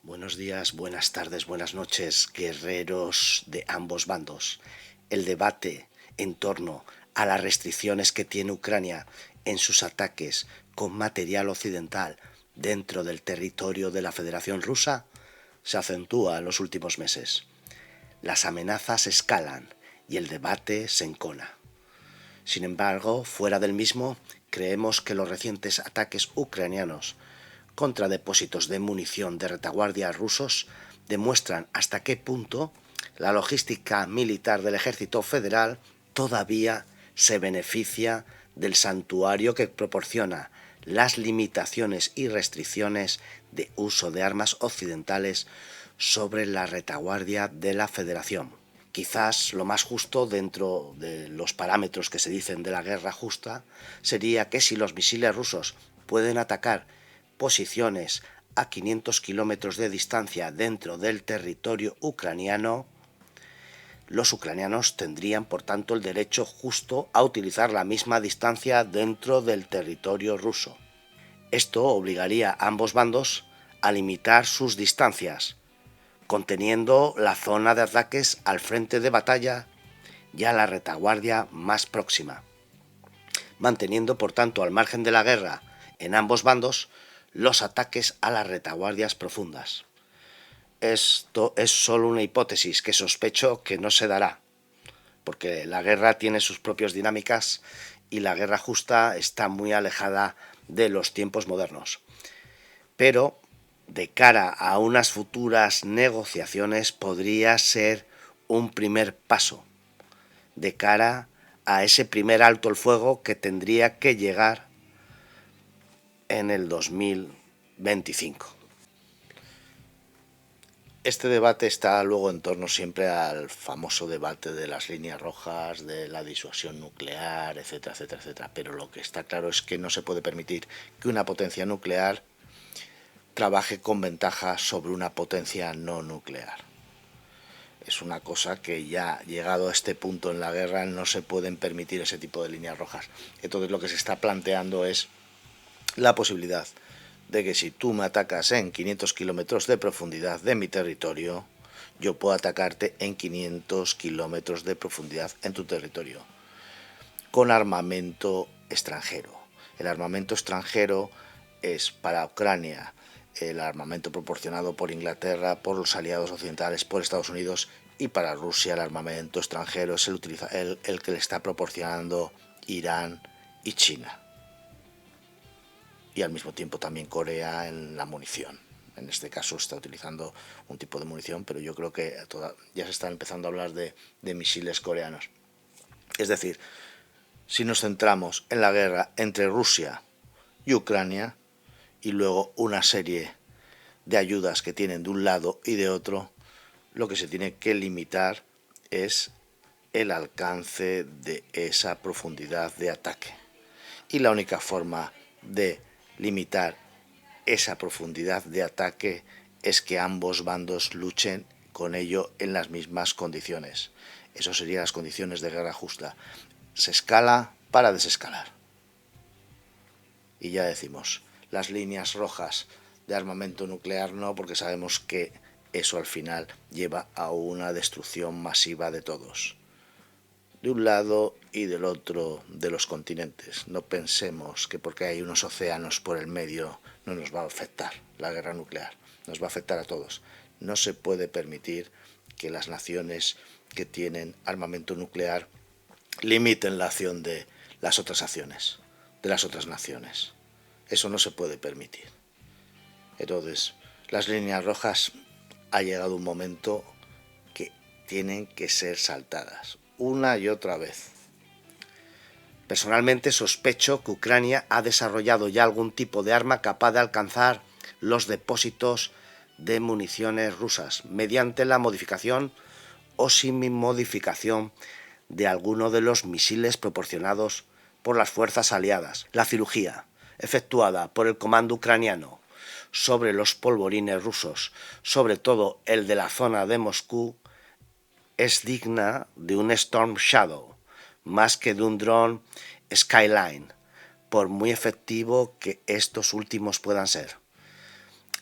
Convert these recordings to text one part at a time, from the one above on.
Buenos días, buenas tardes, buenas noches, guerreros de ambos bandos. El debate en torno a las restricciones que tiene Ucrania en sus ataques con material occidental dentro del territorio de la Federación Rusa se acentúa en los últimos meses. Las amenazas escalan y el debate se encona. Sin embargo, fuera del mismo, creemos que los recientes ataques ucranianos contra depósitos de munición de retaguardia rusos demuestran hasta qué punto la logística militar del ejército federal todavía se beneficia del santuario que proporciona las limitaciones y restricciones de uso de armas occidentales sobre la retaguardia de la Federación. Quizás lo más justo dentro de los parámetros que se dicen de la guerra justa sería que si los misiles rusos pueden atacar posiciones a 500 kilómetros de distancia dentro del territorio ucraniano, los ucranianos tendrían, por tanto, el derecho justo a utilizar la misma distancia dentro del territorio ruso. Esto obligaría a ambos bandos a limitar sus distancias, conteniendo la zona de ataques al frente de batalla y a la retaguardia más próxima, manteniendo, por tanto, al margen de la guerra en ambos bandos los ataques a las retaguardias profundas. Esto es solo una hipótesis que sospecho que no se dará, porque la guerra tiene sus propias dinámicas y la guerra justa está muy alejada de los tiempos modernos. Pero de cara a unas futuras negociaciones podría ser un primer paso, de cara a ese primer alto el fuego que tendría que llegar en el 2025. Este debate está luego en torno siempre al famoso debate de las líneas rojas, de la disuasión nuclear, etcétera, etcétera, etcétera. Pero lo que está claro es que no se puede permitir que una potencia nuclear trabaje con ventaja sobre una potencia no nuclear. Es una cosa que ya llegado a este punto en la guerra no se pueden permitir ese tipo de líneas rojas. Entonces lo que se está planteando es la posibilidad de que si tú me atacas en 500 kilómetros de profundidad de mi territorio, yo puedo atacarte en 500 kilómetros de profundidad en tu territorio, con armamento extranjero. El armamento extranjero es para Ucrania el armamento proporcionado por Inglaterra, por los aliados occidentales, por Estados Unidos, y para Rusia el armamento extranjero es el que le está proporcionando Irán y China. Y al mismo tiempo también Corea en la munición. En este caso está utilizando un tipo de munición, pero yo creo que ya se está empezando a hablar de misiles coreanos. Es decir, si nos centramos en la guerra entre Rusia y Ucrania y luego una serie de ayudas que tienen de un lado y de otro, lo que se tiene que limitar es el alcance de esa profundidad de ataque. Y la única forma de limitar esa profundidad de ataque es que ambos bandos luchen con ello en las mismas condiciones. Eso serían las condiciones de guerra justa. Se escala para desescalar. Y ya decimos, las líneas rojas de armamento nuclear no, porque sabemos que eso al final lleva a una destrucción masiva de todos, de un lado y del otro de los continentes. No pensemos que porque hay unos océanos por el medio no nos va a afectar la guerra nuclear, nos va a afectar a todos. No se puede permitir que las naciones que tienen armamento nuclear limiten la acción de las otras acciones, de las otras naciones. Eso no se puede permitir. Entonces, las líneas rojas ha llegado un momento que tienen que ser saltadas una y otra vez. Personalmente sospecho que Ucrania ha desarrollado ya algún tipo de arma capaz de alcanzar los depósitos de municiones rusas mediante la modificación o sin modificación de alguno de los misiles proporcionados por las fuerzas aliadas. La cirugía efectuada por el comando ucraniano sobre los polvorines rusos, sobre todo el de la zona de Moscú, es digna de un Storm Shadow, más que de un dron Skyline, por muy efectivo que estos últimos puedan ser.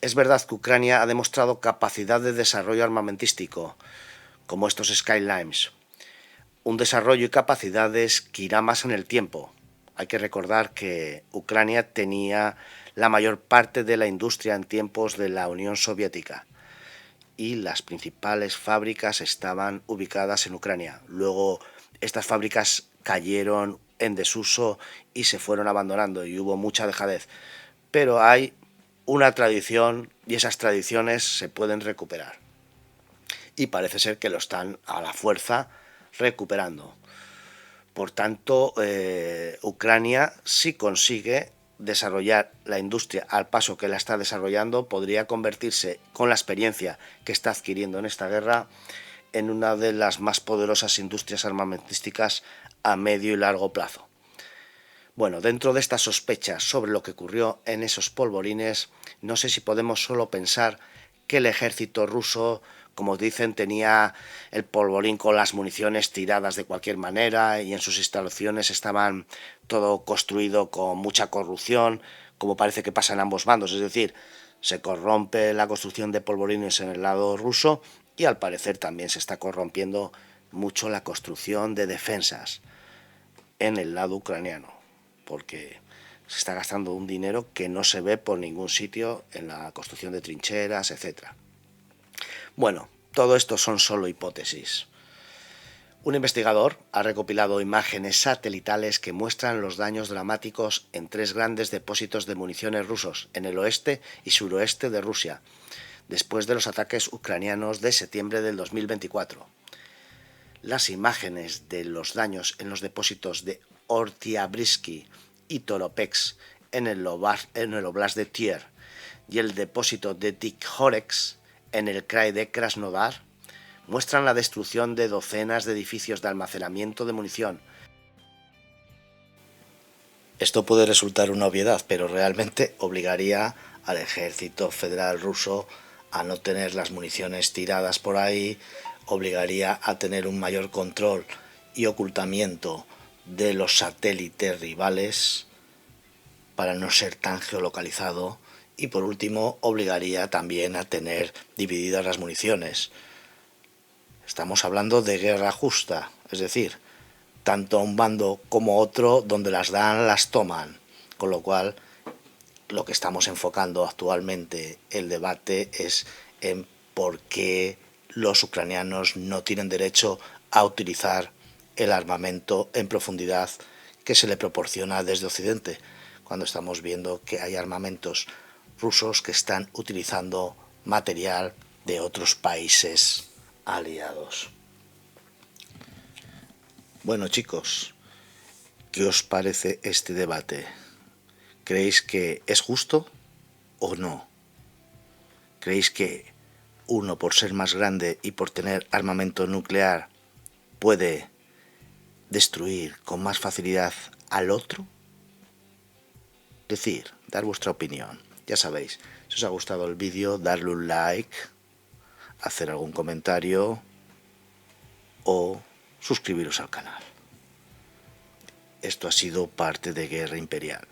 Es verdad que Ucrania ha demostrado capacidad de desarrollo armamentístico, como estos Skylines, un desarrollo y capacidades que irá más en el tiempo. Hay que recordar que Ucrania tenía la mayor parte de la industria en tiempos de la Unión Soviética y las principales fábricas estaban ubicadas en Ucrania. Luego estas fábricas cayeron en desuso y se fueron abandonando y hubo mucha dejadez. Pero hay una tradición y esas tradiciones se pueden recuperar. Y parece ser que lo están a la fuerza recuperando. Por tanto, Ucrania, si consigue desarrollar la industria al paso que la está desarrollando, podría convertirse, con la experiencia que está adquiriendo en esta guerra, en una de las más poderosas industrias armamentísticas a medio y largo plazo. Bueno, dentro de estas sospechas sobre lo que ocurrió en esos polvorines, no sé si podemos solo pensar que el ejército ruso, como dicen, tenía el polvorín con las municiones tiradas de cualquier manera y en sus instalaciones estaban todo construido con mucha corrupción, como parece que pasa en ambos bandos, es decir, se corrompe la construcción de polvorines en el lado ruso y al parecer también se está corrompiendo mucho la construcción de defensas en el lado ucraniano, porque se está gastando un dinero que no se ve por ningún sitio en la construcción de trincheras, etcétera. Bueno, todo esto son solo hipótesis. Un investigador ha recopilado imágenes satelitales que muestran los daños dramáticos en 3 grandes depósitos de municiones rusos en el oeste y suroeste de Rusia, después de los ataques ucranianos de septiembre del 2024. Las imágenes de los daños en los depósitos de Ortiabrisky y Toropets en el Oblast de Tver y el depósito de Tikhorets en el Krai de Krasnodar muestran la destrucción de docenas de edificios de almacenamiento de munición. Esto puede resultar una obviedad, pero realmente obligaría al ejército federal ruso a no tener las municiones tiradas por ahí, obligaría a tener un mayor control y ocultamiento de los satélites rivales para no ser tan geolocalizado y por último obligaría también a tener divididas las municiones. Estamos hablando de guerra justa, es decir, tanto un bando como otro, donde las dan, las toman. Con lo cual, lo que estamos enfocando actualmente el debate es en por qué los ucranianos no tienen derecho a utilizar el armamento en profundidad que se le proporciona desde Occidente, cuando estamos viendo que hay armamentos rusos que están utilizando material de otros países aliados. Bueno, chicos, ¿qué os parece este debate? ¿Creéis que es justo o no? ¿Creéis que uno, por ser más grande y por tener armamento nuclear, puede destruir con más facilidad al otro? Decir, dar vuestra opinión. Ya sabéis, si os ha gustado el vídeo, darle un like, hacer algún comentario o suscribiros al canal. Esto ha sido parte de Guerra Imperial.